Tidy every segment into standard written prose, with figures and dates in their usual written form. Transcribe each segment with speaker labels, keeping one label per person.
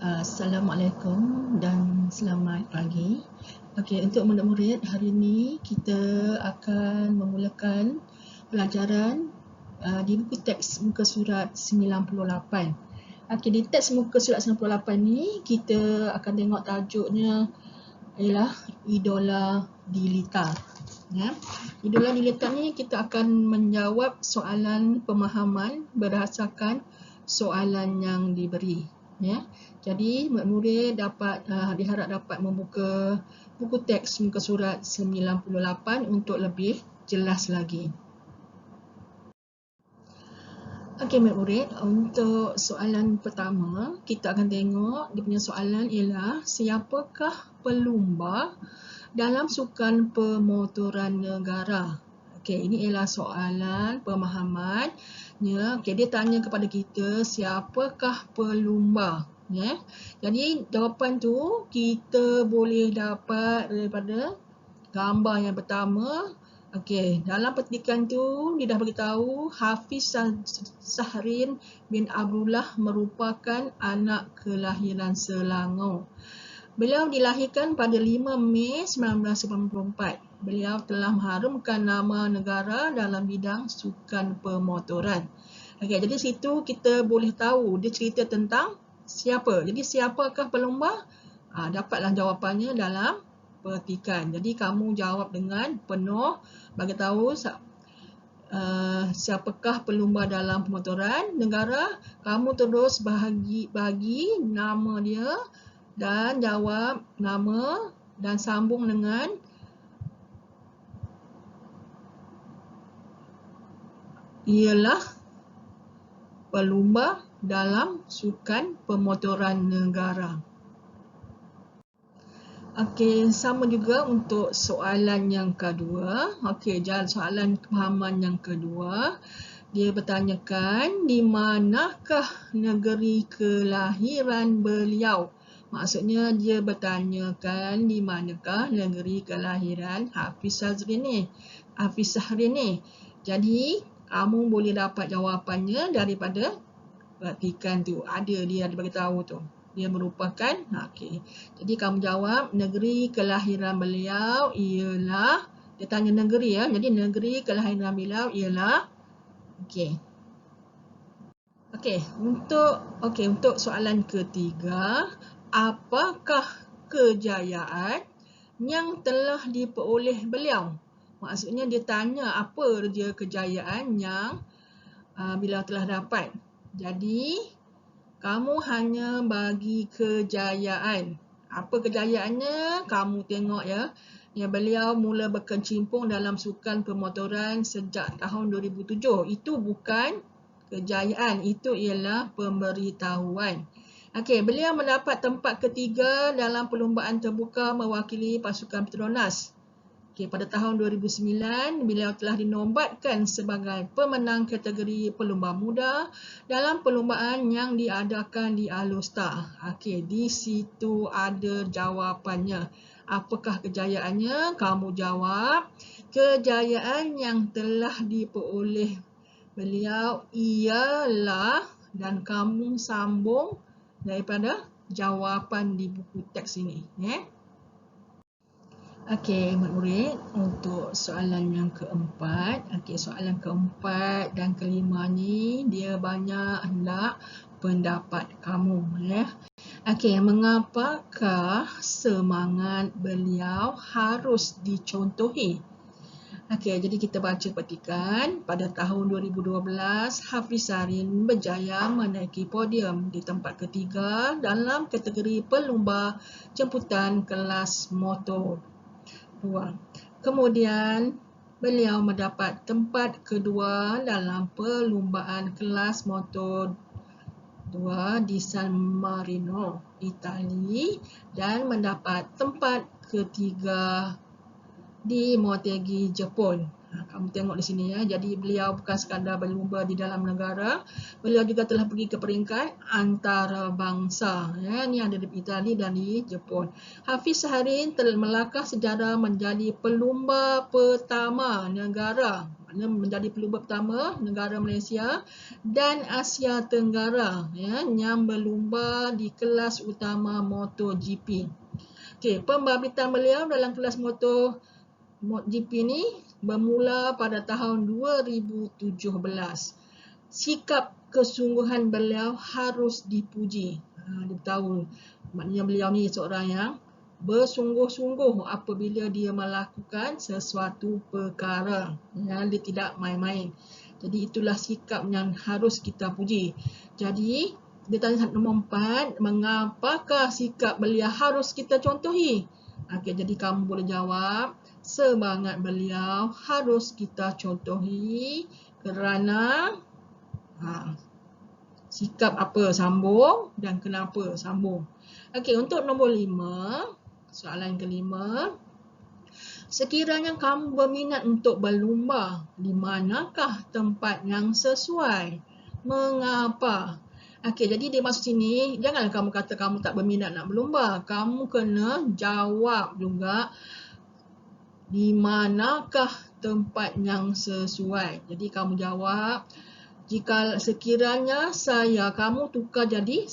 Speaker 1: Assalamualaikum dan selamat pagi. Okey, untuk murid-murid, hari ini kita akan memulakan pelajaran di buku teks muka surat 98. Okey, di teks muka surat 98 ni kita akan tengok tajuknya ialah Idola Dilita. Ya. Idola Dilita ni kita akan menjawab soalan pemahaman berdasarkan soalan yang diberi. Ya. Jadi murid-murid diharap dapat membuka buku teks muka surat 98 untuk lebih jelas lagi. Okey murid-murid, untuk soalan pertama kita akan tengok dia punya soalan ialah siapakah pelumba dalam sukan pemotoran negara. Okey, ini ialah soalan pemahaman. Ya, okey, dia tanya kepada kita siapakah pelumba. Ya. Jadi jawapan tu kita boleh dapat daripada gambar yang pertama. Okey, dalam petikan tu dia dah beritahu Hafiz Sahrin bin Abdullah merupakan anak kelahiran Selangor. Beliau dilahirkan pada 5 Mei 1994. Beliau telah mengharumkan nama negara dalam bidang sukan pemotoran. Okey, jadi situ kita boleh tahu dia cerita tentang siapa. Jadi siapakah pelumba? Dapatlah jawapannya dalam petikan. Jadi kamu jawab dengan penuh, bagi tahu siapakah pelumba dalam pemotoran negara. Kamu terus bagi nama dia dan jawab nama dan sambung dengan ialah pelumba dalam sukan pemotoran negara. Okey, sama juga untuk soalan yang kedua. Okey, soalan kepahaman yang kedua. Dia bertanyakan di manakah negeri kelahiran beliau? Maksudnya dia bertanyakan di manakah negeri kelahiran Hafiz Sahrin ni. Jadi kamu boleh dapat jawapannya daripada petikan tu. Dia ada bagi tahu tu. Dia merupakan okey. Jadi kamu jawab negeri kelahiran beliau ialah, dia tanya negeri ya. Jadi negeri kelahiran beliau ialah okey. Untuk soalan ketiga, apakah kejayaan yang telah diperoleh beliau? Maksudnya dia tanya apa dia kejayaan yang beliau telah dapat. Jadi kamu hanya bagi kejayaan. Apa kejayaannya? Kamu tengok ya. Beliau mula berkecimpung dalam sukan pemotoran sejak tahun 2007. Itu bukan kejayaan, itu ialah pemberitahuan. Okey, beliau mendapat tempat ketiga dalam perlumbaan terbuka mewakili pasukan Petronas. Okey, pada tahun 2009, beliau telah dinobatkan sebagai pemenang kategori pelumba muda dalam perlumbaan yang diadakan di Alostar. Okey, di situ ada jawapannya. Apakah kejayaannya? Kamu jawab, kejayaan yang telah diperoleh beliau ialah, dan kamu sambung daripada jawapan di buku teks ini. Okey, murid-murid, untuk soalan yang keempat. Okey, soalan keempat dan kelima ni dia banyak hendak pendapat kamu ya. Okey, mengapakah semangat beliau harus dicontohi? Okey, jadi kita baca petikan. Pada tahun 2012, Hafiz Sahrin berjaya menaiki podium di tempat ketiga dalam kategori pelumba jemputan kelas motor 2. Kemudian beliau mendapat tempat kedua dalam perlumbaan kelas motor 2 di San Marino, Itali, dan mendapat tempat ketiga di Motegi, Jepun. Kamu tengok di sini ya. Jadi beliau bukan sekadar berlumba di dalam negara, beliau juga telah pergi ke peringkat antarabangsa. Ini ada di Itali dan di Jepun. Hafiz Sahrin telah melangkah sejarah menjadi pelumba pertama negara. menjadi pelumba pertama negara Malaysia dan Asia Tenggara ya, yang berlumba di kelas utama MotoGP. Okey, pembabit beliau dalam kelas MotoGP ni bermula pada tahun 2017. Sikap kesungguhan beliau harus dipuji. Dia tahu maknanya beliau ni seorang yang bersungguh-sungguh apabila dia melakukan sesuatu perkara. Ya, dia tidak main-main. Jadi itulah sikap yang harus kita puji. Jadi dia tanya nombor 4, mengapakah sikap beliau harus kita contohi? Okey, jadi kamu boleh jawab, semangat beliau harus kita contohi kerana sikap apa sambung dan kenapa sambung. Okey, untuk nombor 5, soalan kelima. Sekiranya kamu berminat untuk berlumba, di manakah tempat yang sesuai? Mengapa? Okey, jadi dia masuk sini, janganlah kamu kata kamu tak berminat nak berlumba. Kamu kena jawab juga di manakah tempat yang sesuai. Jadi kamu jawab, jika sekiranya kamu tukar jadi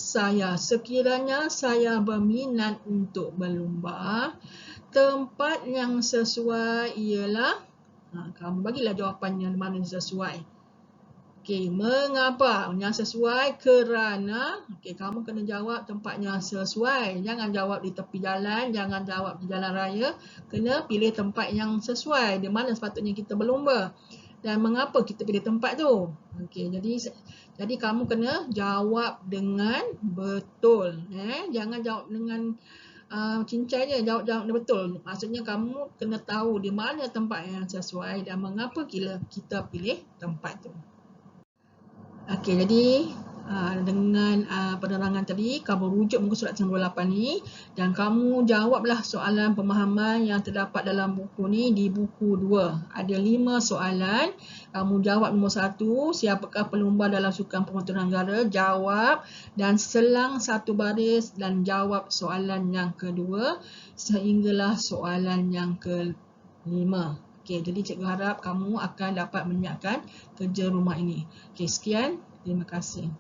Speaker 1: sekiranya saya berminat untuk berlumba, tempat yang sesuai ialah, kamu bagilah jawapan yang mana sesuai. Okey, mengapa? Yang sesuai kerana, okey, kamu kena jawab tempat yang sesuai. Jangan jawab di tepi jalan, jangan jawab di jalan raya. Kena pilih tempat yang sesuai, di mana sepatutnya kita berlumba. Dan mengapa kita pilih tempat tu? Okey, jadi kamu kena jawab dengan betul. Jangan jawab dengan cincai je, jawab betul. Maksudnya kamu kena tahu di mana tempat yang sesuai dan mengapa kita pilih tempat tu. Okey, jadi dengan penerangan tadi, kamu rujuk muka surat 98 ni dan kamu jawablah soalan pemahaman yang terdapat dalam buku ni di buku 2. Ada 5 soalan. Kamu jawab nombor 1, siapakah pelumba dalam sukan pemotoran negara? Jawab dan selang satu baris dan jawab soalan yang kedua sehinggalah soalan yang ke-5. Okey, jadi cikgu harap kamu akan dapat menyiapkan kerja rumah ini. Okey, sekian. Terima kasih.